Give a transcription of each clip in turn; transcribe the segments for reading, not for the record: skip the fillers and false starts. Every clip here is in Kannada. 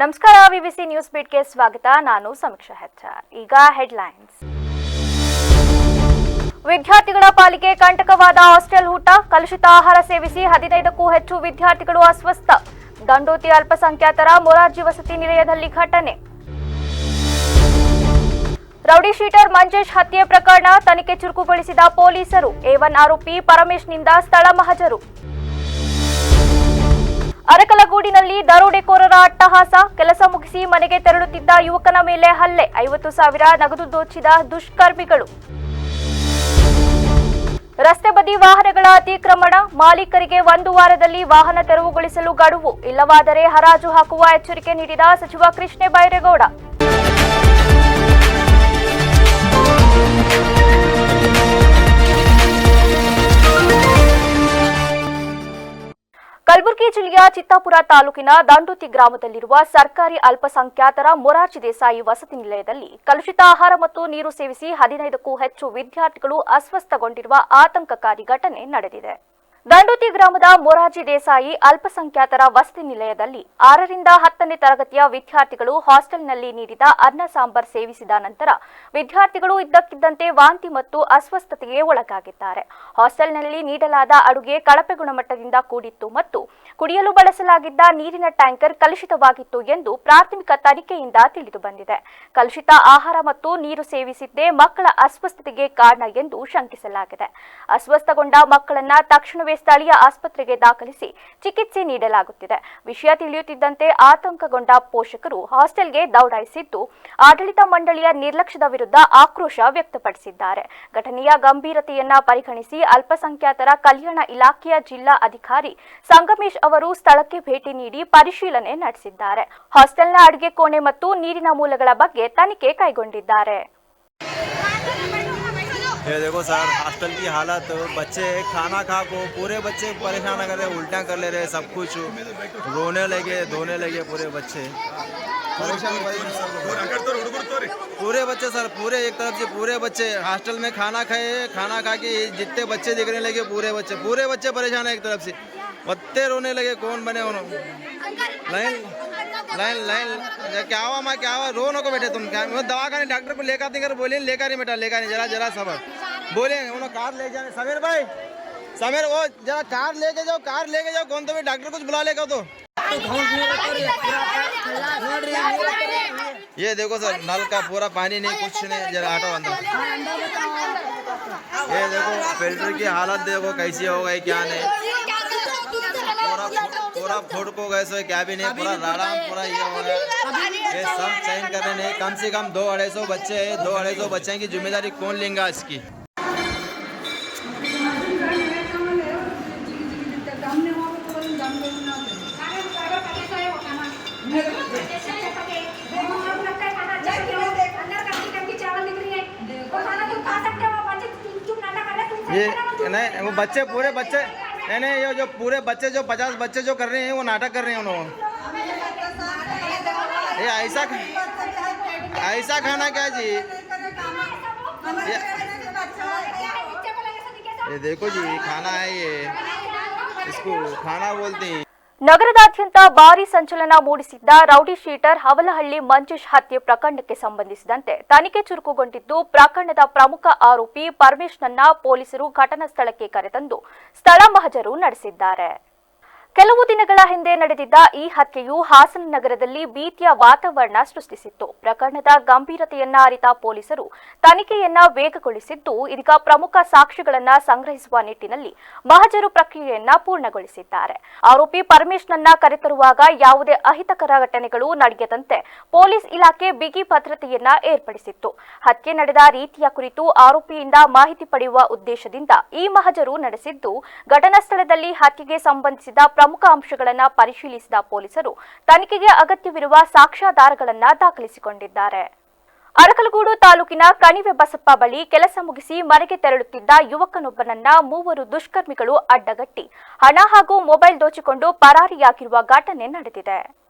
ನಮಸ್ಕಾರ ವಿಬಿಸಿ ನ್ಯೂಸ್ ಬೀಟ್ಗೆ ಸ್ವಾಗತ. ನಾನು ಸಮೀಕ್ಷಾ ಹೆಚ್ಆರ್. ಈಗ ಹೆಡ್ಲೈನ್ಸ್. ವಿದ್ಯಾರ್ಥಿಗಳ ಪಾಲಿಗೆ ಕಂಟಕವಾದ ಹಾಸ್ಟೆಲ್ ಊಟ. ಕಲುಷಿತ ಆಹಾರ ಸೇವಿಸಿ 15ಕ್ಕೂ ಹೆಚ್ಚು ವಿದ್ಯಾರ್ಥಿಗಳು ಅಸ್ವಸ್ಥ. ದಂಡೋತಿ ಅಲ್ಪಸಂಖ್ಯಾತರ ಮೊರಾರ್ಜಿ ವಸತಿ ನಿಲಯದಲ್ಲಿ ಘಟನೆ. ರೌಡಿ ಶೀಟರ್ ಮಂಜೇಶ್ ಹತ್ಯೆ ಪ್ರಕರಣ ತನಿಖೆ ಚುರುಕುಗೊಳಿಸಿದ ಪೊಲೀಸರು. A1 ಆರೋಪಿ ಪರಮೇಶ್ನಿಂದ ಸ್ಥಳ ಮಹಜರು. ಅರಕಲಗೂಡಿನಲ್ಲಿ ದರೋಡೆಕೋರರ ಅಟ್ಟಹಾಸ. ಕೆಲಸ ಮುಗಿಸಿ ಮನೆಗೆ ತೆರಳುತ್ತಿದ್ದ ಯುವಕನ ಮೇಲೆ ಹಲ್ಲೆ. 50,000 ನಗದು ದೋಚಿದ ದುಷ್ಕರ್ಮಿಗಳು. ರಸ್ತೆ ಬದಿ ವಾಹನಗಳ ಅತಿಕ್ರಮಣ. ಮಾಲೀಕರಿಗೆ 1 ವಾರದಲ್ಲಿ ವಾಹನ ತೆರವುಗೊಳಿಸಲು ಗಡುವು. ಇಲ್ಲವಾದರೆ ಹರಾಜು ಹಾಕುವ ಎಚ್ಚರಿಕೆ ನೀಡಿದ ಸಚಿವ ಕೃಷ್ಣ ಬೈರೇಗೌಡ. ಕಲಬುರಗಿ ಜಿಲ್ಲೆಯ ಚಿತ್ತಾಪುರ ತಾಲೂಕಿನ ದಂಡೋತಿ ಗ್ರಾಮದಲ್ಲಿರುವ ಸರ್ಕಾರಿ ಅಲ್ಪಸಂಖ್ಯಾತರ ಮೊರಾರ್ಜಿ ದೇಸಾಯಿ ವಸತಿ ನಿಲಯದಲ್ಲಿ ಕಲುಷಿತ ಆಹಾರ ಮತ್ತು ನೀರು ಸೇವಿಸಿ 15ಕ್ಕೂ ಹೆಚ್ಚು ವಿದ್ಯಾರ್ಥಿಗಳು ಅಸ್ವಸ್ಥಗೊಂಡಿರುವ ಆತಂಕಕಾರಿ ಘಟನೆ ನಡೆದಿದೆ. ದಂಡೋತಿ ಗ್ರಾಮದ ಮೊರಾರ್ಜಿ ದೇಸಾಯಿ ಅಲ್ಪಸಂಖ್ಯಾತರ ವಸತಿ ನಿಲಯದಲ್ಲಿ 6ರಿಂದ 10ನೇ ತರಗತಿಯ ವಿದ್ಯಾರ್ಥಿಗಳು ಹಾಸ್ಟೆಲ್ನಲ್ಲಿ ನೀಡಿದ ಅನ್ನ ಸಾಂಬಾರ್ ಸೇವಿಸಿದ ನಂತರ ವಿದ್ಯಾರ್ಥಿಗಳು ಇದ್ದಕ್ಕಿದ್ದಂತೆ ವಾಂತಿ ಮತ್ತು ಅಸ್ವಸ್ಥತೆಗೆ ಒಳಗಾಗಿದ್ದಾರೆ. ಹಾಸ್ಟೆಲ್ನಲ್ಲಿ ನೀಡಲಾದ ಅಡುಗೆ ಕಳಪೆ ಗುಣಮಟ್ಟದಿಂದ ಕೂಡಿತ್ತು ಮತ್ತು ಕುಡಿಯಲು ಬಳಸಲಾಗಿದ್ದ ನೀರಿನ ಟ್ಯಾಂಕರ್ ಕಲುಷಿತವಾಗಿತ್ತು ಎಂದು ಪ್ರಾಥಮಿಕ ತನಿಖೆಯಿಂದ ತಿಳಿದುಬಂದಿದೆ. ಕಲುಷಿತ ಆಹಾರ ಮತ್ತು ನೀರು ಸೇವಿಸಿದ್ದೇ ಮಕ್ಕಳ ಅಸ್ವಸ್ಥತೆಗೆ ಕಾರಣ ಎಂದು ಶಂಕಿಸಲಾಗಿದೆ. ಅಸ್ವಸ್ಥಗೊಂಡ ಮಕ್ಕಳನ್ನ ತಕ್ಷಣವೇ ಸ್ಥಳೀಯ ಆಸ್ಪತ್ರೆಗೆ ದಾಖಲಿಸಿ ಚಿಕಿತ್ಸೆ ನೀಡಲಾಗುತ್ತಿದೆ. ವಿಷಯ ತಿಳಿಯುತ್ತಿದ್ದಂತೆ ಆತಂಕಗೊಂಡ ಪೋಷಕರು ಹಾಸ್ಟೆಲ್ಗೆ ದೌಡಾಯಿಸಿದ್ದು ಆಡಳಿತ ಮಂಡಳಿಯ ನಿರ್ಲಕ್ಷ್ಯದ ವಿರುದ್ಧ ಆಕ್ರೋಶ ವ್ಯಕ್ತಪಡಿಸಿದ್ದಾರೆ. ಘಟನೆಯ ಗಂಭೀರತೆಯನ್ನ ಪರಿಗಣಿಸಿ ಅಲ್ಪಸಂಖ್ಯಾತರ ಕಲ್ಯಾಣ ಇಲಾಖೆಯ ಜಿಲ್ಲಾ ಅಧಿಕಾರಿ ಸಂಗಮೇಶ್ ಅವರು ಸ್ಥಳಕ್ಕೆ ಭೇಟಿ ನೀಡಿ ಪರಿಶೀಲನೆ ನಡೆಸಿದ್ದಾರೆ. ಹಾಸ್ಟೆಲ್ನ ಅಡುಗೆ ಕೋಣೆ ಮತ್ತು ನೀರಿನ ಮೂಲಗಳ ಬಗ್ಗೆ ತನಿಖೆ ಕೈಗೊಂಡಿದ್ದಾರೆ. ये देखो सर, हॉस्टल की हालत, बच्चे खाना खा को पूरे बच्चे परेशान कर रहे, उल्टा कर ले रहे, सब कुछ रोने लगे, धोने लगे पूरे बच्चे पूरे बच्चे सर, पूरे एक तरफ से पूरे बच्चे हॉस्टल में खाना खा के जितने बच्चे दिखने लगे पूरे बच्चे परेशान है। एक तरफ से बच्चे रोने लगे, कौन बने उन्होंने लाइन क्या हुआ रो नको बैठे तुम, क्या दवाखाने डॉक्टर को लेकर नहीं कर बोलिए, लेकर नहीं बेटा, लेकर नहीं, जरा सबर बोले उन्होंने कार ले जाने। समीर वो जरा कार लेके जाओ कौन तो भी डॉक्टर कुछ बुला लेगा तो। ये देखो सर, नल का पूरा पानी नहीं, कुछ नहीं, जरा हटो अंदर। ये देखो फिल्टर की हालत देखो कैसी हो गई, क्या नहीं, पूरा फुट को गए सो क्या भी नहीं, पूरा राड़ा पूरा ये हो रहा है। ये सब चेंज कर रहे हैं। कम से कम 200-250 बच्चे हैं, 200-250 बच्चे की जिम्मेदारी कौन लेगा इसकी। ये नहीं, वो बच्चे पूरे बच्चे नहीं, ये जो पूरे बच्चे जो 50 बच्चे जो कर रहे हैं वो नाटक कर रहे हैं उन्होंने। ये ऐसा खाना क्या जी, ये देखो जी खाना है, ये इसको खाना बोलते हैं। ನಗರದಾದ್ಯಂತ ಭಾರೀ ಸಂಚಲನ ಮೂಡಿಸಿದ್ದ ರೌಡಿ ಶೀಟರ್ ಹವಲಹಳ್ಳಿ ಮಂಜೇಶ್ ಹತ್ಯೆ ಪ್ರಕರಣಕ್ಕೆ ಸಂಬಂಧಿಸಿದಂತೆ ತನಿಖೆ ಚುರುಕುಗೊಂಡಿದ್ದು ಪ್ರಕರಣದ ಪ್ರಮುಖ ಆರೋಪಿ ಪರಮೇಶ್ನನ್ನ ಪೊಲೀಸರು ಘಟನಾ ಸ್ಥಳಕ್ಕೆ ಕರೆತಂದು ಸ್ಥಳ ಮಹಜರು ನಡೆಸಿದ್ದಾರೆ. ಕೆಲವು ದಿನಗಳ ಹಿಂದೆ ನಡೆದಿದ್ದ ಈ ಹತ್ಯೆಯು ಹಾಸನ ನಗರದಲ್ಲಿ ಭೀತಿಯ ವಾತಾವರಣ ಸೃಷ್ಟಿಸಿತ್ತು. ಪ್ರಕರಣದ ಗಂಭೀರತೆಯನ್ನ ಅರಿತ ಪೊಲೀಸರು ತನಿಖೆಯನ್ನ ವೇಗಗೊಳಿಸಿದ್ದು ಇದೀಗ ಪ್ರಮುಖ ಸಾಕ್ಷ್ಯಗಳನ್ನ ಸಂಗ್ರಹಿಸುವ ನಿಟ್ಟಿನಲ್ಲಿ ಮಹಜರು ಪ್ರಕ್ರಿಯೆಯನ್ನ ಪೂರ್ಣಗೊಳಿಸಿದ್ದಾರೆ. ಆರೋಪಿ ಪರಮೇಶ್ನನ್ನ ಕರೆತರುವಾಗ ಯಾವುದೇ ಅಹಿತಕರ ಘಟನೆಗಳು ನಡೆಯದಂತೆ ಪೊಲೀಸ್ ಇಲಾಖೆ ಬಿಗಿ ಭದ್ರತೆಯನ್ನ ಏರ್ಪಡಿಸಿತ್ತು. ಹತ್ಯೆ ನಡೆದ ರೀತಿಯ ಕುರಿತು ಆರೋಪಿಯಿಂದ ಮಾಹಿತಿ ಪಡೆಯುವ ಉದ್ದೇಶದಿಂದ ಈ ಮಹಜರು ನಡೆಸಿದ್ದು ಘಟನಾ ಸ್ಥಳದಲ್ಲಿ ಹತ್ಯೆಗೆ ಸಂಬಂಧಿಸಿದ ಪ್ರಮುಖ ಅಂಶಗಳನ್ನು ಪರಿಶೀಲಿಸಿದ ಪೊಲೀಸರು ತನಿಖೆಗೆ ಅಗತ್ಯವಿರುವ ಸಾಕ್ಷ್ಯಾಧಾರಗಳನ್ನು ದಾಖಲಿಸಿಕೊಂಡಿದ್ದಾರೆ. ಅರಕಲಗೂಡು ತಾಲೂಕಿನ ಕಣಿವೆ ಬಸಪ್ಪ ಬಳಿ ಕೆಲಸ ಮುಗಿಸಿ ಮನೆಗೆ ತೆರಳುತ್ತಿದ್ದ ಯುವಕನೊಬ್ಬನನ್ನ 3 ದುಷ್ಕರ್ಮಿಗಳು ಅಡ್ಡಗಟ್ಟಿ ಹಣ ಹಾಗೂ ಮೊಬೈಲ್ ದೋಚಿಕೊಂಡು ಪರಾರಿಯಾಗಿರುವ ಘಟನೆ ನಡೆದಿದೆ.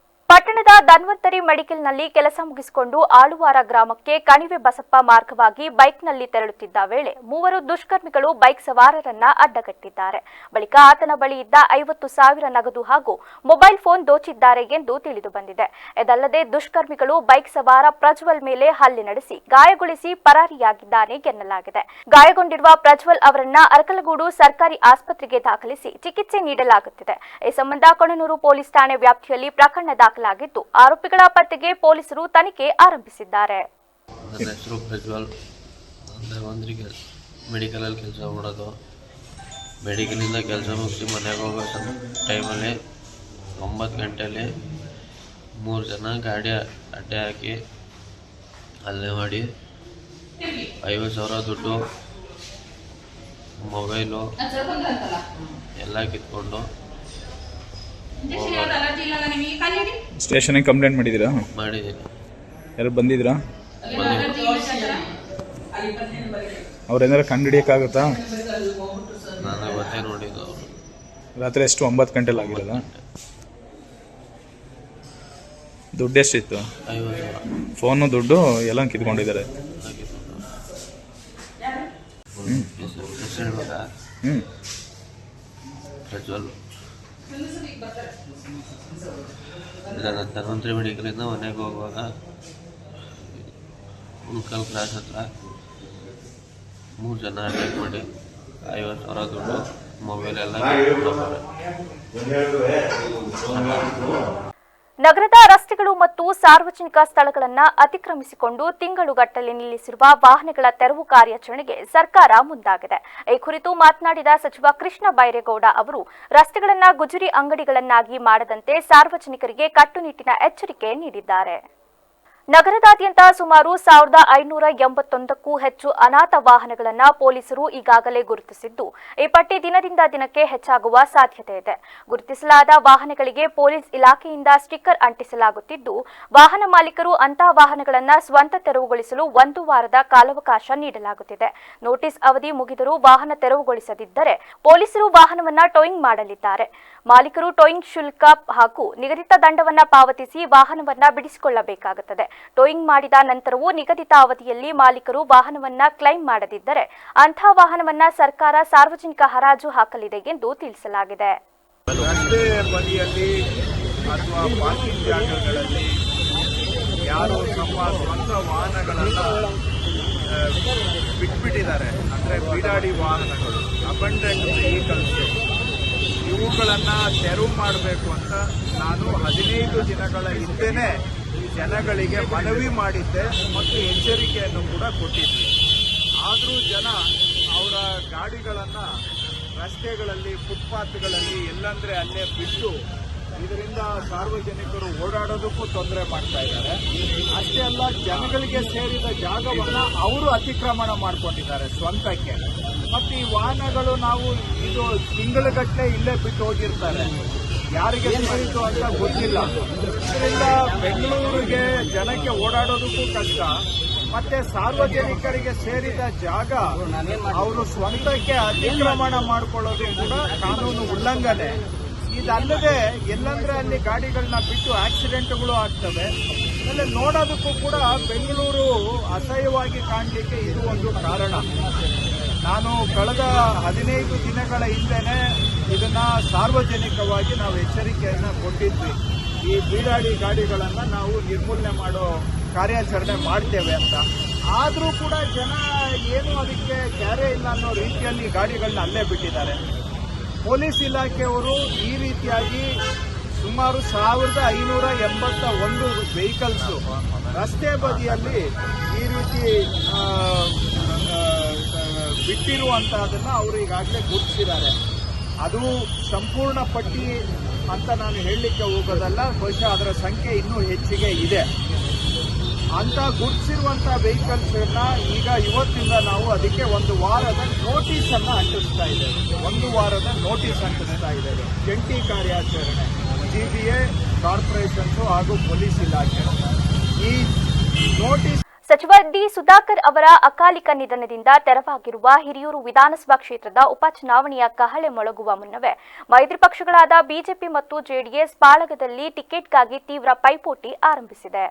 ಪಟ್ಟಣದ ಧನ್ವಂತರಿ ಮೆಡಿಕಲ್ನಲ್ಲಿ ಕೆಲಸ ಮುಗಿಸಿಕೊಂಡು ಆಳುವಾರ ಗ್ರಾಮಕ್ಕೆ ಕಣಿವೆ ಬಸಪ್ಪ ಮಾರ್ಗವಾಗಿ ಬೈಕ್ನಲ್ಲಿ ತೆರಳುತ್ತಿದ್ದ ವೇಳೆ ಮೂವರು ದುಷ್ಕರ್ಮಿಗಳು ಬೈಕ್ ಸವಾರರನ್ನ ಅಡ್ಡಗಟ್ಟಿದ್ದಾರೆ. ಬಳಿಕ ಆತನ ಬಳಿ ಇದ್ದ 50,000 ನಗದು ಹಾಗೂ ಮೊಬೈಲ್ ಫೋನ್ ದೋಚಿದ್ದಾರೆ ಎಂದು ತಿಳಿದು ಬಂದಿದೆ. ಇದಲ್ಲದೆ ದುಷ್ಕರ್ಮಿಗಳು ಬೈಕ್ ಸವಾರ ಪ್ರಜ್ವಲ್ ಮೇಲೆ ಹಲ್ಲೆ ನಡೆಸಿ ಗಾಯಗೊಳಿಸಿ ಪರಾರಿಯಾಗಿದ್ದಾನೆ ಎನ್ನಲಾಗಿದೆ. ಗಾಯಗೊಂಡಿರುವ ಪ್ರಜ್ವಲ್ ಅವರನ್ನ ಅರಕಲಗೂಡು ಸರ್ಕಾರಿ ಆಸ್ಪತ್ರೆಗೆ ದಾಖಲಿಸಿ ಚಿಕಿತ್ಸೆ ನೀಡಲಾಗುತ್ತಿದೆ. ಈ ಸಂಬಂಧ ಕೊಣನೂರು ಪೊಲೀಸ್ ಠಾಣೆ ವ್ಯಾಪ್ತಿಯಲ್ಲಿ ಪ್ರಕರಣ ದಾಖಲಾಗಿದ್ದು ಆರೋಪಿಗಳ ಪತ್ತೆಗೆ ಪೊಲೀಸರು ತನಿಖೆ ಆರಂಭಿಸಿದ್ದಾರೆ. ನನ್ನ ಹೆಸರು ಪ್ರಜ್ವಲ್. ಮೆಡಿಕಲಲ್ಲಿ ಕೆಲಸ ಮಾಡೋದು. ಮೆಡಿಕಲಿಂದ ಕೆಲಸ ಮುಗಿಸಿ ಮನೆಗೆ ಹೋಗೋ ಟೈಮಲ್ಲಿ 9 ಗಂಟೆಯಲ್ಲಿ 3 ಜನ ಗಾಡಿ ಅಡ್ಡೆ ಹಾಕಿ ಹಲ್ಲೆ ಮಾಡಿ 50,000 ದುಡ್ಡು, ಮೊಬೈಲು ಎಲ್ಲ ಕಿತ್ಕೊಂಡು ಸ್ಟೇಷನ್ಗೆ ಕಂಪ್ಲೇಂಟ್ ಮಾಡಿದ್ದೀರಾ? ಮಾಡಿದ್ದೀನಿ. ಯಾರು ಬಂದಿದ್ರಾ? ಅವ್ರೇನಾರು ಕಂಡು ಹಿಡಿಯೋಕ್ಕಾಗುತ್ತಾ? ನಾನು ಇವತ್ತೇ ನೋಡಿದ್ದು. ರಾತ್ರಿ ಎಷ್ಟು? 9 ಗಂಟೆಲಿ ಆಗಿರೋದ? ದುಡ್ಡು ಎಷ್ಟಿತ್ತು? 50,000. ಫೋನು ದುಡ್ಡು ಎಲ್ಲ ಕಿತ್ಕೊಂಡಿದ್ದಾರೆ. ಹೆಸರು ಹೇಳ್ಬೇಕಾ? ಪ್ರಜ್ವಲ್. ಧನ್ವಂತರಿ ಮೆಡಿಕಲಿಂದ ಮನೆಗೆ ಹೋಗುವಾಗ ಉಳ್ಕಲ್ ಕ್ರಾಸ್ ಹತ್ರ 3 ಜನ ಅಟ್ಯಾಕ್ ಮಾಡಿ 50,000 ದುಡ್ಡು, ಮೊಬೈಲ್ ಎಲ್ಲ ನಗರದ ರಸ್ತೆಗಳು ಮತ್ತು ಸಾರ್ವಜನಿಕ ಸ್ಥಳಗಳನ್ನು ಅತಿಕ್ರಮಿಸಿಕೊಂಡು ತಿಂಗಳುಗಟ್ಟಲೆ ನಿಲ್ಲಿಸಿರುವ ವಾಹನಗಳ ತೆರವು ಕಾರ್ಯಾಚರಣೆಗೆ ಸರ್ಕಾರ ಮುಂದಾಗಿದೆ. ಈ ಕುರಿತು ಮಾತನಾಡಿದ ಸಚಿವ ಕೃಷ್ಣ ಬೈರೇಗೌಡ ಅವರು ರಸ್ತೆಗಳನ್ನು ಗುಜರಿ ಅಂಗಡಿಗಳನ್ನಾಗಿ ಮಾಡದಂತೆ ಸಾರ್ವಜನಿಕರಿಗೆ ಕಟ್ಟುನಿಟ್ಟಿನ ಎಚ್ಚರಿಕೆ ನೀಡಿದ್ದಾರೆ. ನಗರದಾದ್ಯಂತ ಸುಮಾರು 1,581ಕ್ಕೂ ಹೆಚ್ಚು ಅನಾಥ ವಾಹನಗಳನ್ನು ಪೊಲೀಸರು ಈಗಾಗಲೇ ಗುರುತಿಸಿದ್ದು, ಈ ಪಟ್ಟಿ ದಿನದಿಂದ ದಿನಕ್ಕೆ ಹೆಚ್ಚಾಗುವ ಸಾಧ್ಯತೆ ಇದೆ. ಗುರುತಿಸಲಾದ ವಾಹನಗಳಿಗೆ ಪೊಲೀಸ್ ಇಲಾಖೆಯಿಂದ ಸ್ಟಿಕ್ಕರ್ ಅಂಟಿಸಲಾಗುತ್ತಿದ್ದು, ವಾಹನ ಮಾಲೀಕರು ಅಂತಹ ವಾಹನಗಳನ್ನು ಸ್ವಂತ ತೆರವುಗೊಳಿಸಲು 1 ವಾರದ ಕಾಲಾವಕಾಶ ನೀಡಲಾಗುತ್ತಿದೆ. ನೋಟಿಸ್ ಅವಧಿ ಮುಗಿದರೂ ವಾಹನ ತೆರವುಗೊಳಿಸದಿದ್ದರೆ ಪೊಲೀಸರು ವಾಹನವನ್ನು ಟೋಯಿಂಗ್ ಮಾಡಲಿದ್ದಾರೆ. ಮಾಲೀಕರು ಟೋಯಿಂಗ್ ಶುಲ್ಕ ಹಾಗೂ ನಿಗದಿತ ದಂಡವನ್ನು ಪಾವತಿಸಿ ವಾಹನವನ್ನು ಬಿಡಿಸಿಕೊಳ್ಳಬೇಕಾಗುತ್ತದೆ. ಟೋಯಿಂಗ್ ಮಾಡಿದ ನಂತರವೂ ನಿಗದಿತ ಅವಧಿಯಲ್ಲಿ ಮಾಲೀಕರು ವಾಹನವನ್ನ ಕ್ಲೈಮ್ ಮಾಡದಿದ್ದರೆ ಅಂತಹ ವಾಹನವನ್ನ ಸರ್ಕಾರ ಸಾರ್ವಜನಿಕ ಹರಾಜು ಹಾಕಲಿದೆ ಎಂದು ತಿಳಿಸಲಾಗಿದೆ. ರಸ್ತೆ ಬದಿಯಲ್ಲಿ ಅಥವಾ ಪಾರ್ಕಿಂಗ್ ಜಾಗಗಳಲ್ಲಿ ಯಾರು ತಮ್ಮ ಸ್ವಂತ ವಾಹನಗಳನ್ನು ಬಿಟ್ಬಿಟ್ಟಿದ್ದಾರೆ, ಅಂದರೆ ಬಿಡಾಡಿ ವಾಹನಗಳು, ಅಬಂಡೆಂಟ್ ವೆಹಿಕಲ್ಸ್, ಇವುಗಳನ್ನು ತೆರವು ಮಾಡಬೇಕು ಅಂತ ನಾನು 15 ದಿನಗಳ ಹಿಂದೆನೇ ಜನಗಳಿಗೆ ಮನವಿ ಮಾಡಿದ್ದೆ ಮತ್ತು ಎಚ್ಚರಿಕೆಯನ್ನು ಕೂಡ ಕೊಟ್ಟಿದ್ದೆ. ಆದರೂ ಜನ ಅವರ ಗಾಡಿಗಳನ್ನು ರಸ್ತೆಗಳಲ್ಲಿ, ಫುಟ್ಪಾತ್ಗಳಲ್ಲಿ ಎಲ್ಲಂದ್ರೆ ಅಲ್ಲೇ ಬಿಟ್ಟು ಇದರಿಂದ ಸಾರ್ವಜನಿಕರು ಓಡಾಡೋದಕ್ಕೂ ತೊಂದರೆ ಮಾಡ್ತಾ ಇದ್ದಾರೆ. ಅಷ್ಟೇ ಅಲ್ಲ, ಜನಗಳಿಗೆ ಸೇರಿದ ಜಾಗವನ್ನು ಅವರು ಅತಿಕ್ರಮಣ ಮಾಡಿಕೊಂಡಿದ್ದಾರೆ ಸ್ವಂತಕ್ಕೆ. ಮತ್ತು ಈ ವಾಹನಗಳು ನಾವು ಇದು ತಿಂಗಳುಗಟ್ಟಲೆ ಇಲ್ಲೇ ಬಿಟ್ಟು ಹೋಗಿರ್ತಾರೆ, ಯಾರಿಗೆ ಸೇರಿತು ಅಂತ ಗೊತ್ತಿಲ್ಲ. ಇದರಿಂದ ಬೆಂಗಳೂರಿಗೆ ಜನಕ್ಕೆ ಓಡಾಡೋದಕ್ಕೂ ಕಷ್ಟ, ಮತ್ತೆ ಸಾರ್ವಜನಿಕರಿಗೆ ಸೇರಿದ ಜಾಗ ಅವರು ಸ್ವಂತಕ್ಕೆ ಅತಿಕ್ರಮಣ ಮಾಡಿಕೊಳ್ಳೋದು ಕೂಡ ಕಾನೂನು ಉಲ್ಲಂಘನೆ. ಇದಲ್ಲದೆ ಎಲ್ಲಂದ್ರೆ ಅಲ್ಲಿ ಗಾಡಿಗಳನ್ನ ಬಿಟ್ಟು ಆಕ್ಸಿಡೆಂಟ್ಗಳು ಆಗ್ತವೆ. ಆಮೇಲೆ ನೋಡೋದಕ್ಕೂ ಕೂಡ ಬೆಂಗಳೂರು ಅಸಹ್ಯವಾಗಿ ಕಾಣಲಿಕ್ಕೆ ಇದು ಒಂದು ಕಾರಣ. ನಾನು ಕಳೆದ 15 ದಿನಗಳ ಹಿಂದೆನೆ ಇದನ್ನ ಸಾರ್ವಜನಿಕವಾಗಿ ನಾವು ಎಚ್ಚರಿಕೆಯನ್ನು ಕೊಟ್ಟಿದ್ವಿ. ಈ ಬೀಡಾಡಿ ಗಾಡಿಗಳನ್ನು ನಾವು ನಿರ್ಮೂಲನೆ ಮಾಡೋ ಕಾರ್ಯಾಚರಣೆ ಮಾಡ್ತೇವೆ ಅಂತ. ಆದರೂ ಕೂಡ ಜನ ಏನು ಅದಕ್ಕೆ ಕ್ಯಾರೆ ಇಲ್ಲ ಅನ್ನೋ ರೀತಿಯಲ್ಲಿ ಗಾಡಿಗಳನ್ನ ಅಲ್ಲೇ ಬಿಟ್ಟಿದ್ದಾರೆ. ಪೊಲೀಸ್ ಇಲಾಖೆಯವರು ಈ ರೀತಿಯಾಗಿ ಸುಮಾರು 1,581 ವೆಹಿಕಲ್ಸು ರಸ್ತೆ ಬದಿಯಲ್ಲಿ ಈ ರೀತಿ ಬಿಟ್ಟಿರುವಂತಹದನ್ನು ಅವರು ಈಗಾಗಲೇ ಗುರುತಿಸಿದ್ದಾರೆ. ಅದು ಸಂಪೂರ್ಣ ಪಟ್ಟಿ ಅಂತ ನಾನು ಹೇಳಲಿಕ್ಕೆ ಹೋಗೋದಲ್ಲ, ಬಹುಶಃ ಅದರ ಸಂಖ್ಯೆ ಇನ್ನೂ ಹೆಚ್ಚಿಗೆ ಇದೆ. ಅಂತ ಗುರುತಿಸಿರುವಂತಹ ವೆಹಿಕಲ್ಸ್ನ ಈಗ ಇವತ್ತಿಂದ ನಾವು ಅದಕ್ಕೆ 1 ವಾರದ ನೋಟಿಸ್ ಅನ್ನು ಅಂಟಿಸ್ತಾ ಇದ್ದೇವೆ. 1 ವಾರದ ನೋಟಿಸ್ ಅಂಟಿಸ್ತಾ ಇದ್ದೇವೆ. ಜಂಟಿ ಕಾರ್ಯಾಚರಣೆ GBA, ಕಾರ್ಪೊರೇಷನ್ಸ್ ಹಾಗೂ ಪೊಲೀಸ್ ಇಲಾಖೆ. ಈ ನೋಟಿಸ್ ಸಚಿವ ಡಿ ಸುಧಾಕರ್ ಅವರ ಅಕಾಲಿಕ ನಿಧನದಿಂದ ತೆರವಾಗಿರುವ ಹಿರಿಯೂರು ವಿಧಾನಸಭಾ ಕ್ಷೇತ್ರದ ಉಪಚುನಾವಣೆಯ ಕಹಳೆ ಮೊಳಗುವ ಮುನ್ನವೇ ಮೈತ್ರಿ ಪಕ್ಷಗಳಾದ ಬಿಜೆಪಿ ಮತ್ತು ಜೆಡಿಎಸ್ ಪಾಳಗದಲ್ಲಿ ಟಿಕೆಟ್ಗಾಗಿ ತೀವ್ರ ಪೈಪೋಟಿ ಆರಂಭಿಸಿದೆ.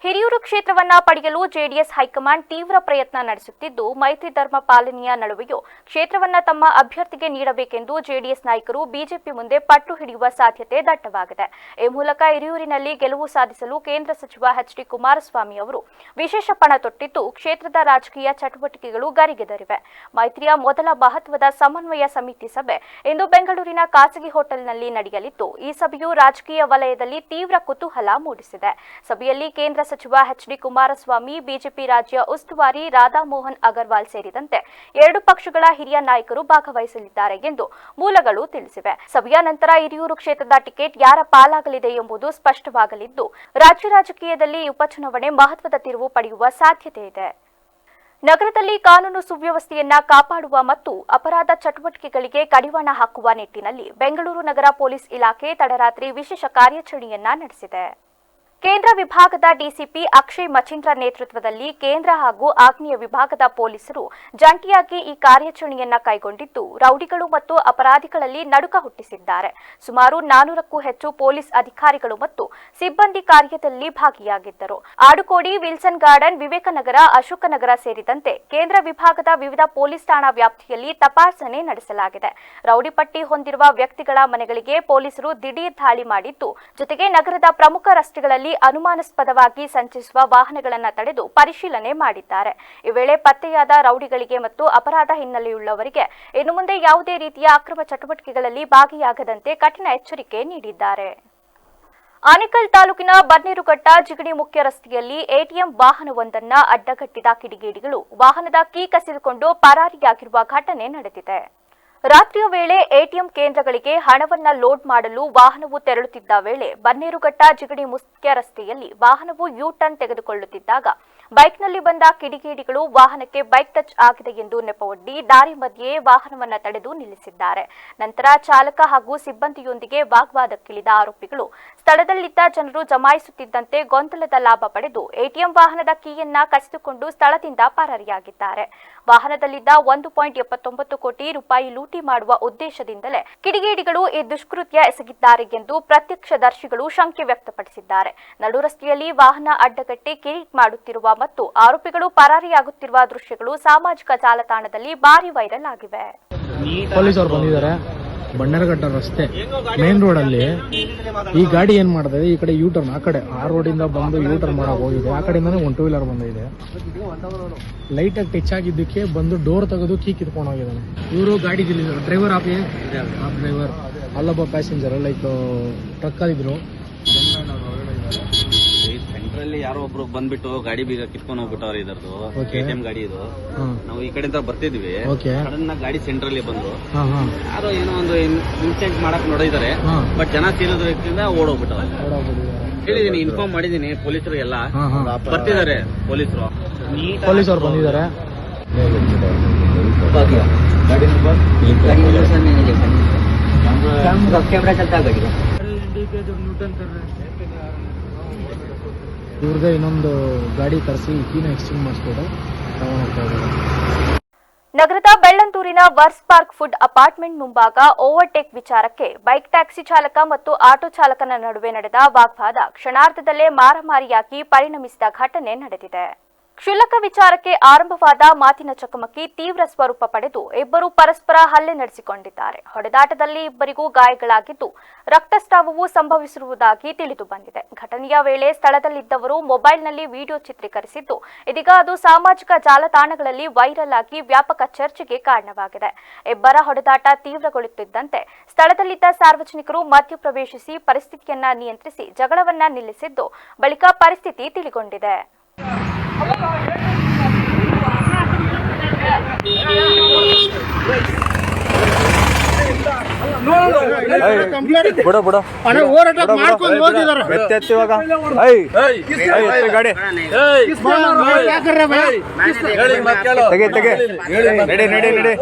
ಹಿರಿಯೂರು ಕ್ಷೇತ್ರವನ್ನ ಪಡೆಯಲು ಜೆಡಿಎಸ್ ಹೈಕಮಾಂಡ್ ತೀವ್ರ ಪ್ರಯತ್ನ ನಡೆಸುತ್ತಿದ್ದು, ಮೈತ್ರಿ ಧರ್ಮ ಪಾಲನೆಯ ನಡುವೆಯೂ ಕ್ಷೇತ್ರವನ್ನ ತಮ್ಮ ಅಭ್ಯರ್ಥಿಗೆ ನೀಡಬೇಕೆಂದು ಜೆಡಿಎಸ್ ನಾಯಕರು ಬಿಜೆಪಿ ಮುಂದೆ ಪಟ್ಟು ಹಿಡಿಯುವ ಸಾಧ್ಯತೆ ದಟ್ಟವಾಗಿದೆ. ಈ ಮೂಲಕ ಹಿರಿಯೂರಿನಲ್ಲಿ ಗೆಲುವು ಸಾಧಿಸಲು ಕೇಂದ್ರ ಸಚಿವ ಎಚ್ ಡಿ ಕುಮಾರಸ್ವಾಮಿ ಅವರು ವಿಶೇಷ ಪಣ ತೊಟ್ಟಿದ್ದು, ಕ್ಷೇತ್ರದ ರಾಜಕೀಯ ಚಟುವಟಿಕೆಗಳು ಗರಿಗೆದರಿವೆ. ಮೈತ್ರಿಯ ಮೊದಲ ಮಹತ್ವದ ಸಮನ್ವಯ ಸಮಿತಿ ಸಭೆ ಇಂದು ಬೆಂಗಳೂರಿನ ಖಾಸಗಿ ಹೋಟೆಲ್ನಲ್ಲಿ ನಡೆಯಲಿದ್ದು, ಈ ಸಭೆಯು ರಾಜಕೀಯ ವಲಯದಲ್ಲಿ ತೀವ್ರ ಕುತೂಹಲ ಮೂಡಿಸಿದೆ. ಸಭೆಯಲ್ಲಿ ಕೇಂದ್ರ ಸಚಿವ ಎಚ್ ಡಿ ಕುಮಾರಸ್ವಾಮಿ, ಬಿಜೆಪಿ ರಾಜ್ಯ ಉಸ್ತುವಾರಿ ರಾಧಾ ಮೋಹನ್ ಅಗರ್ವಾಲ್ ಸೇರಿದಂತೆ ಎರಡು ಪಕ್ಷಗಳ ಹಿರಿಯ ನಾಯಕರು ಭಾಗವಹಿಸಲಿದ್ದಾರೆ ಎಂದು ಮೂಲಗಳು ತಿಳಿಸಿವೆ. ಸಭೆಯ ನಂತರ ಹಿರಿಯೂರು ಕ್ಷೇತ್ರದ ಟಿಕೆಟ್ ಯಾರ ಪಾಲಾಗಲಿದೆ ಎಂಬುದು ಸ್ಪಷ್ಟವಾಗಲಿದ್ದು, ರಾಜ್ಯ ರಾಜಕೀಯದಲ್ಲಿ ಉಪಚುನಾವಣೆ ಮಹತ್ವದ ತಿರುವು ಪಡೆಯುವ ಸಾಧ್ಯತೆ ಇದೆ. ನಗರದಲ್ಲಿ ಕಾನೂನು ಸುವ್ಯವಸ್ಥೆಯನ್ನ ಕಾಪಾಡುವ ಮತ್ತು ಅಪರಾಧ ಚಟುವಟಿಕೆಗಳಿಗೆ ಕಡಿವಾಣ ಹಾಕುವ ನಿಟ್ಟಿನಲ್ಲಿ ಬೆಂಗಳೂರು ನಗರ ಪೊಲೀಸ್ ಇಲಾಖೆ ತಡರಾತ್ರಿ ವಿಶೇಷ ಕಾರ್ಯಾಚರಣೆಯನ್ನ ನಡೆಸಿದೆ. ಕೇಂದ್ರ ವಿಭಾಗದ ಡಿಸಿಪಿ ಅಕ್ಷಯ್ ಮಚೀಂದ್ರ ನೇತೃತ್ವದಲ್ಲಿ ಕೇಂದ್ರ ಹಾಗೂ ಆಗ್ನೇಯ ವಿಭಾಗದ ಪೊಲೀಸರು ಜಂಟಿಯಾಗಿ ಈ ಕಾರ್ಯಾಚರಣೆಯನ್ನ ಕೈಗೊಂಡಿದ್ದು, ರೌಡಿಗಳು ಮತ್ತು ಅಪರಾಧಿಗಳಲ್ಲಿ ನಡುಕ ಹುಟ್ಟಿಸಿದ್ದಾರೆ. ಸುಮಾರು 400ಕ್ಕೂ ಹೆಚ್ಚು ಪೊಲೀಸ್ ಅಧಿಕಾರಿಗಳು ಮತ್ತು ಸಿಬ್ಬಂದಿ ಕಾರ್ಯದಲ್ಲಿ ಭಾಗಿಯಾಗಿದ್ದರು. ಆಡುಕೋಡಿ, ವಿಲ್ಸನ್ ಗಾರ್ಡನ್, ವಿವೇಕನಗರ, ಅಶೋಕನಗರ ಸೇರಿದಂತೆ ಕೇಂದ್ರ ವಿಭಾಗದ ವಿವಿಧ ಪೊಲೀಸ್ ಠಾಣಾ ವ್ಯಾಪ್ತಿಯಲ್ಲಿ ತಪಾಸಣೆ ನಡೆಸಲಾಗಿದೆ. ರೌಡಿ ಪಟ್ಟಿ ಹೊಂದಿರುವ ವ್ಯಕ್ತಿಗಳ ಮನೆಗಳಿಗೆ ಪೊಲೀಸರು ದಿಢೀರ್ ದಾಳಿ ಮಾಡಿದ್ದು, ಜೊತೆಗೆ ನಗರದ ಪ್ರಮುಖ ರಸ್ತೆಗಳಲ್ಲಿ ಅನುಮಾನಾಸ್ಪದವಾಗಿ ಸಂಚರಿಸುವ ವಾಹನಗಳನ್ನು ತಡೆದು ಪರಿಶೀಲನೆ ಮಾಡಿದ್ದಾರೆ. ಈ ವೇಳೆ ಪತ್ತೆಯಾದ ರೌಡಿಗಳಿಗೆ ಮತ್ತು ಅಪರಾಧ ಹಿನ್ನೆಲೆಯುಳ್ಳವರಿಗೆ ಇನ್ನು ಮುಂದೆ ಯಾವುದೇ ರೀತಿಯ ಅಕ್ರಮ ಚಟುವಟಿಕೆಗಳಲ್ಲಿ ಭಾಗಿಯಾಗದಂತೆ ಕಠಿಣ ಎಚ್ಚರಿಕೆ ನೀಡಿದ್ದಾರೆ. ಆನೇಕಲ್ ತಾಲೂಕಿನ ಬನ್ನೇರುಘಟ್ಟ ಜಿಗಣಿ ಮುಖ್ಯ ರಸ್ತೆಯಲ್ಲಿ ಎಟಿಎಂ ವಾಹನವೊಂದನ್ನು ಅಡ್ಡಗಟ್ಟಿದ ಕಿಡಿಗೇಡಿಗಳು ವಾಹನದ ಕೀ ಕಸಿದುಕೊಂಡು ಪರಾರಿಯಾಗಿರುವ ಘಟನೆ ನಡೆದಿದೆ. ರಾತ್ರಿಯ ವೇಳೆ ಎಟಿಎಂ ಕೇಂದ್ರಗಳಿಗೆ ಹಣವನ್ನ ಲೋಡ್ ಮಾಡಲು ವಾಹನವು ತೆರಳುತ್ತಿದ್ದ ವೇಳೆ ಬನ್ನೇರುಘಟ್ಟ ಜಿಗಣಿ ಮುಖ್ಯ ರಸ್ತೆಯಲ್ಲಿ ವಾಹನವು ಯೂ ಟರ್ನ್ ತೆಗೆದುಕೊಳ್ಳುತ್ತಿದ್ದಾಗ ಬೈಕ್ನಲ್ಲಿ ಬಂದ ಕಿಡಿಗೇಡಿಗಳು ವಾಹನಕ್ಕೆ ಬೈಕ್ ಟಚ್ ಆಗಿದೆ ಎಂದು ನೆಪವೊಡ್ಡಿ ದಾರಿ ಮಧ್ಯೆಯೇ ವಾಹನವನ್ನು ತಡೆದು ನಿಲ್ಲಿಸಿದ್ದಾರೆ. ನಂತರ ಚಾಲಕ ಹಾಗೂ ಸಿಬ್ಬಂದಿಯೊಂದಿಗೆ ವಾಗ್ವಾದಕ್ಕಿಳಿದ ಆರೋಪಿಗಳು ಸ್ಥಳದಲ್ಲಿದ್ದ ಜನರು ಜಮಾಯಿಸುತ್ತಿದ್ದಂತೆ ಗೊಂದಲದ ಲಾಭ ಪಡೆದು ಎಟಿಎಂ ವಾಹನದ ಕೀಯನ್ನ ಕಸಿದುಕೊಂಡು ಸ್ಥಳದಿಂದ ಪರಾರಿಯಾಗಿದ್ದಾರೆ. ವಾಹನದಲ್ಲಿದ್ದ 1.79 ಕೋಟಿ ರೂಪಾಯಿ ಲೂಟಿ ಮಾಡುವ ಉದ್ದೇಶದಿಂದಲೇ ಕಿಡಿಗೇಡಿಗಳು ಈ ದುಷ್ಕೃತ್ಯ ಎಸಗಿದ್ದಾರೆ ಎಂದು ಪ್ರತ್ಯಕ್ಷದರ್ಶಿಗಳು ಶಂಕೆ ವ್ಯಕ್ತಪಡಿಸಿದ್ದಾರೆ. ನಡು ರಸ್ತೆಯಲ್ಲಿ ವಾಹನ ಅಡ್ಡಗಟ್ಟಿ ಕಿರಿಕ್ ಮಾಡುತ್ತಿರುವ ಮತ್ತು ಆರೋಪಿಗಳು ಪರಾರಿಯಾಗುತ್ತಿರುವ ದೃಶ್ಯಗಳು ಸಾಮಾಜಿಕ ಜಾಲತಾಣದಲ್ಲಿ ಭಾರಿ ವೈರಲ್ ಆಗಿವೆ. ಪೊಲೀಸರು ಬಂದಿದ್ದಾರೆ. ಬನ್ನೇರುಘಟ್ಟ ರಸ್ತೆ ಮೇನ್ ರೋಡ್ ಅಲ್ಲಿ ಈ ಗಾಡಿ ಏನ್ ಮಾಡ್ತಾ ಇದೆ, ಈ ಕಡೆ ಯೂ ಟರ್ನ್, ಆ ಕಡೆ ಆ ರೋಡ್ ಇಂದ ಬಂದು ಯೂ ಟರ್ನ್ ಮಾಡಕ್ ಹೋಗಿದೆ. ಆ ಕಡೆಯಿಂದಾನೆ 1 ಟೂ ವೀಲರ್ ಬಂದಿದೆ. ಲೈಟ್ ಆಗಿ ಟಚ್ ಆಗಿದ್ದಕ್ಕೆ ಬಂದು ಡೋರ್ ತೆಗೆದು ಕೀ ಕಿತ್ಕೊಂಡು ಹೋಗಿದ್ದಾನೆ. ಇವರು ಗಾಡಿ ಡ್ರೈವರ್ ಡ್ರೈವರ್ ಅಲ್ಲೊಬ್ಬ ಪ್ಯಾಸೆಂಜರ್ ಲೈಕ್ ಟ್ರಕ್ ಅಲ್ಲಿದ್ರು. ಸೆಂಟ್ರಲ್ಲಿ ಯಾರೋ ಒಬ್ರು ಬಂದ್ಬಿಟ್ಟು ಗಾಡಿ ಬೀಗ ಕಿತ್ಕೊಂಡು ಹೋಗ್ಬಿಟ್ಟವ್ರು. ಇದರದು ಎಟಿಎಂ ಗಾಡಿ ಇದು. ನಾವು ಈ ಕಡೆಯಿಂದ ಬರ್ತಿದ್ವಿ, ಸಡನ್ ಗಾಡಿ ಸೆಂಟ್ರಲ್ಲಿ ಬಂದು ಯಾರೋ ಏನೋ ಒಂದು ಇನ್ಸಿಡೆಂಟ್ ಮಾಡಕ್ ನೋಡಿದ್ದಾರೆ. ಬಟ್ ಜನ ತೀರದ ವ್ಯಕ್ತಿಯಿಂದ ಓಡೋಗ್ಬಿಟ್ಟವ್ರೆ. ಹೇಳಿದೀನಿ, ಇನ್ಫಾರ್ಮ್ ಮಾಡಿದೀನಿ ಪೊಲೀಸರಿಗೆಲ್ಲ, ಬರ್ತಿದ್ದಾರೆ ಪೊಲೀಸರು ಬಂದಿದ್ದಾರೆ. ಇವ್ರಿಗೆ ಇನ್ನೊಂದು ಗಾಡಿ ತರಿಸಿ ಕೀನ ಎಕ್ಸ್ಚೇಂಜ್ ಮಾಡಿಸ್ಬಿಟ್ಟು ತಗೊಂಡು ಹೋಗ್ತಾ ಇದ್ದಾರೆ. ನಗರದ ಬೆಳ್ಳಂದೂರಿನ ವರ್ಸ್ ಪಾರ್ಕ್ ಫುಡ್ ಅಪಾರ್ಟ್ಮೆಂಟ್ ಮುಂಭಾಗ ಓವರ್ಟೇಕ್ ವಿಚಾರಕ್ಕೆ ಬೈಕ್ ಟ್ಯಾಕ್ಸಿ ಚಾಲಕ ಮತ್ತು ಆಟೋ ಚಾಲಕನ ನಡುವೆ ನಡೆದ ವಾಗ್ವಾದ ಕ್ಷಣಾರ್ಧದಲ್ಲೇ ಮಾರಾಮಾರಿಯಾಗಿ ಪರಿಣಮಿಸಿದ ಘಟನೆ ನಡೆದಿದೆ. ಕ್ಷುಲ್ಲಕ ವಿಚಾರಕ್ಕೆ ಆರಂಭವಾದ ಮಾತಿನ ಚಕಮಕಿ ತೀವ್ರ ಸ್ವರೂಪ ಪಡೆದು ಇಬ್ಬರು ಪರಸ್ಪರ ಹಲ್ಲೆ ನಡೆಸಿಕೊಂಡಿದ್ದಾರೆ. ಹೊಡೆದಾಟದಲ್ಲಿ ಇಬ್ಬರಿಗೂ ಗಾಯಗಳಾಗಿದ್ದು ರಕ್ತಸ್ರಾವವೂ ಸಂಭವಿಸಿರುವುದಾಗಿ ತಿಳಿದು ಬಂದಿದೆ. ಘಟನೆಯ ವೇಳೆ ಸ್ಥಳದಲ್ಲಿದ್ದವರು ಮೊಬೈಲ್ನಲ್ಲಿ ವಿಡಿಯೋ ಚಿತ್ರೀಕರಿಸಿದ್ದು, ಇದೀಗ ಅದು ಸಾಮಾಜಿಕ ಜಾಲತಾಣಗಳಲ್ಲಿ ವೈರಲ್ ಆಗಿ ವ್ಯಾಪಕ ಚರ್ಚೆಗೆ ಕಾರಣವಾಗಿದೆ. ಇಬ್ಬರ ಹೊಡೆದಾಟ ತೀವ್ರಗೊಳ್ಳುತ್ತಿದ್ದಂತೆ ಸ್ಥಳದಲ್ಲಿದ್ದ ಸಾರ್ವಜನಿಕರು ಮಧ್ಯಪ್ರವೇಶಿಸಿ ಪರಿಸ್ಥಿತಿಯನ್ನ ನಿಯಂತ್ರಿಸಿ ಜಗಳವನ್ನ ನಿಲ್ಲಿಸಿದ್ದು, ಬಳಿಕ ಪರಿಸ್ಥಿತಿ ತಿಳಿಗೊಂಡಿದೆ. No. ಬಿಡು ಬಿಡು ಅಣ್ಣ ಹೋರಾಟ ಮಾಡ್ಕೊಂಡು ಹೋಗಿದ್ದಾರೆ ಎತ್ತಿ ಇವಾಗ ಗಾಡಿ ತೆಗೆ ತೆಗೆ ನಡಿ ನಡಿ ನಡಿ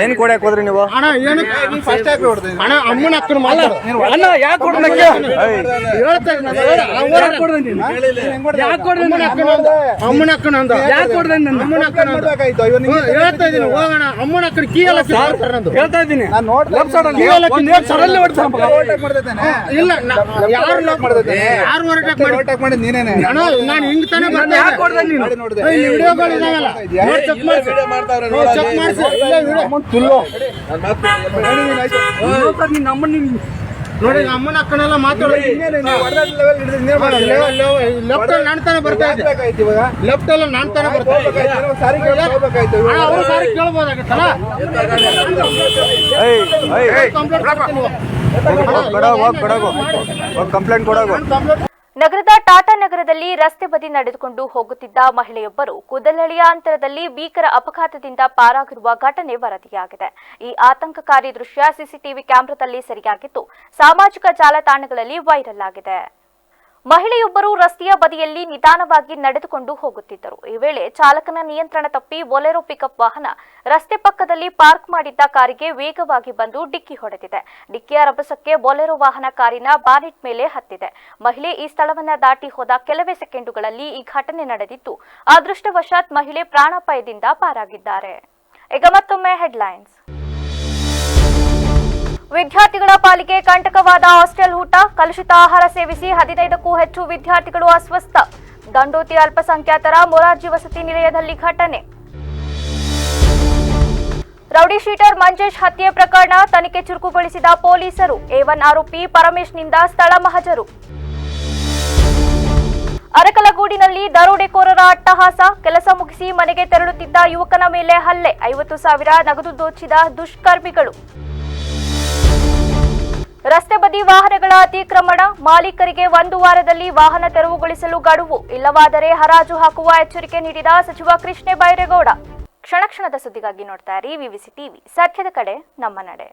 ಏನ್ ಕೊಡಕ್ ಹೋದ್ರಿ ನೀವು ಅಣ್ಣ ಏನು ಅಣ್ಣ ಅಮ್ಮನ ಅಕ್ಕನ ಅಣ್ಣ ಯಾಕೆ ಅಮ್ಮನ ಅಕ್ಕನ ಅಂದ ಹೇಳ್ತಾ ಇದೀನಿ ಹೋಗೋಣ ಅಮ್ಮನ ಅಕ್ಕನ ಕೀ ಎಲ್ಲ ಹೇಳ್ತಾ ಇದ್ದೀನಿ ಇಲ್ಲ ಯಾರು ಯಾರು ಮಾಡಿದ್ ನೀನೇನೆ ನಾನು ಹಿಂಗ್ ತಾನೇ ವಿಡಿಯೋಗಳು ಇದಾವಲ್ಲ ಚೆಕ್ ಮಾಡಿಸಿ ನೋಡಿ ಅಮ್ಮನ ಅಕ್ಕನೆಲ್ಲ ಮಾತಾಡೋದು ಲೆಫ್ಟ್ ಅಲ್ಲಿ ನಾನು ತಾನೇ ಬರ್ತಾ ಇದ್ದೆ ಲೆಫ್ಟ್ ಅಲ್ಲಿ ನಾನು ತಾನೇ ಬರ್ತಾ ಅವ್ರು ಸಾರಿ ಕೇಳ್ಬೋದಾಗತ್ತಲ್ಲ ಕಂಪ್ಲೇಂಟ್ ಕೊಡೋಗು ನಗರದ ಟಾಟಾ ನಗರದಲ್ಲಿ ರಸ್ತೆ ಬದಿ ನಡೆದುಕೊಂಡು ಹೋಗುತ್ತಿದ್ದ ಮಹಿಳೆಯೊಬ್ಬರು ಕುದಲಳಿಯ ಅಂತರದಲ್ಲಿ ಭೀಕರ ಅಪಘಾತದಿಂದ ಪಾರಾಗಿರುವ ಘಟನೆ ವರದಿಯಾಗಿದೆ. ಈ ಆತಂಕಕಾರಿ ದೃಶ್ಯ ಸಿಸಿಟಿವಿ ಕ್ಯಾಮೆರಾದಲ್ಲಿ ಸೆರೆಯಾಗಿದ್ದು ಸಾಮಾಜಿಕ ಜಾಲತಾಣಗಳಲ್ಲಿ ವೈರಲ್ ಆಗಿದೆ. ಮಹಿಳೆಯೊಬ್ಬರು ರಸ್ತೆಯ ಬದಿಯಲ್ಲಿ ನಿಧಾನವಾಗಿ ನಡೆದುಕೊಂಡು ಹೋಗುತ್ತಿದ್ದರು. ಈ ವೇಳೆ ಚಾಲಕನ ನಿಯಂತ್ರಣ ತಪ್ಪಿ ಬೊಲೆರೋ ಪಿಕಪ್ ವಾಹನ ರಸ್ತೆ ಪಕ್ಕದಲ್ಲಿ ಪಾರ್ಕ್ ಮಾಡಿದ್ದ ಕಾರಿಗೆ ವೇಗವಾಗಿ ಬಂದು ಡಿಕ್ಕಿ ಹೊಡೆದಿದೆ. ಡಿಕ್ಕಿಯ ರಭಸಕ್ಕೆ ಬೊಲೆರೋ ವಾಹನ ಕಾರಿನ ಬಾನೆಟ್ ಮೇಲೆ ಹತ್ತಿದೆ. ಮಹಿಳೆ ಈ ಸ್ಥಳವನ್ನ ದಾಟಿ ಹೋದ ಕೆಲವೇ ಸೆಕೆಂಡುಗಳಲ್ಲಿ ಈ ಘಟನೆ ನಡೆದಿದ್ದು ಅದೃಷ್ಟವಶಾತ್ ಮಹಿಳೆ ಪ್ರಾಣಾಪಾಯದಿಂದ ಪಾರಾಗಿದ್ದಾರೆ. ಈಗ ಮತ್ತೊಮ್ಮೆ ಹೆಡ್ಲೈನ್ಸ್. ವಿದ್ಯಾರ್ಥಿಗಳ ಪಾಲಿಗೆ ಕಂಟಕವಾದ ಹಾಸ್ಟೆಲ್ ಊಟ, ಕಲುಷಿತ ಆಹಾರ ಸೇವಿಸಿ 15ಕ್ಕೂ ಹೆಚ್ಚು ವಿದ್ಯಾರ್ಥಿಗಳು ಅಸ್ವಸ್ಥ. ದಂಡೋತಿ ಅಲ್ಪಸಂಖ್ಯಾತರ ಮೊರಾರ್ಜಿ ವಸತಿ ನಿಲಯದಲ್ಲಿ ಘಟನೆ. ರೌಡಿ ಶೀಟರ್ ಮಂಜೇಶ್ ಹತ್ಯೆ ಪ್ರಕರಣ ತನಿಖೆ ಚುರುಕುಗೊಳಿಸಿದ ಪೊಲೀಸರು. A1 ಆರೋಪಿ ಪರಮೇಶ್ನಿಂದ ಸ್ಥಳ ಮಹಜರು. ಅರಕಲಗೂಡಿನಲ್ಲಿ ದರೋಡೆಕೋರರ ಅಟ್ಟಹಾಸ, ಕೆಲಸ ಮುಗಿಸಿ ಮನೆಗೆ ತೆರಳುತ್ತಿದ್ದ ಯುವಕನ ಮೇಲೆ ಹಲ್ಲೆ, 50,000 ನಗದು ದೋಚಿದ ದುಷ್ಕರ್ಮಿಗಳು. ರಸ್ತೆ ಬದಿ ವಾಹನಗಳ ಅತಿಕ್ರಮಣ, ಮಾಲೀಕರಿಗೆ 1 ವಾರದಲ್ಲಿ ವಾಹನ ತೆರವುಗೊಳಿಸಲು ಗಡುವು, ಇಲ್ಲವಾದರೆ ಹರಾಜು ಹಾಕುವ ಎಚ್ಚರಿಕೆ ನೀಡಿದ ಸಚಿವ ಕೃಷ್ಣ ಬೈರೇಗೌಡ. ಕ್ಷಣ ಕ್ಷಣದ ಸುದ್ದಿಗಾಗಿ ನೋಡ್ತಾ ಇರಿ ವಿವಿಸಿ ಟಿವಿ, ಸತ್ಯದ ಕಡೆ ನಮ್ಮ ನಡೆ.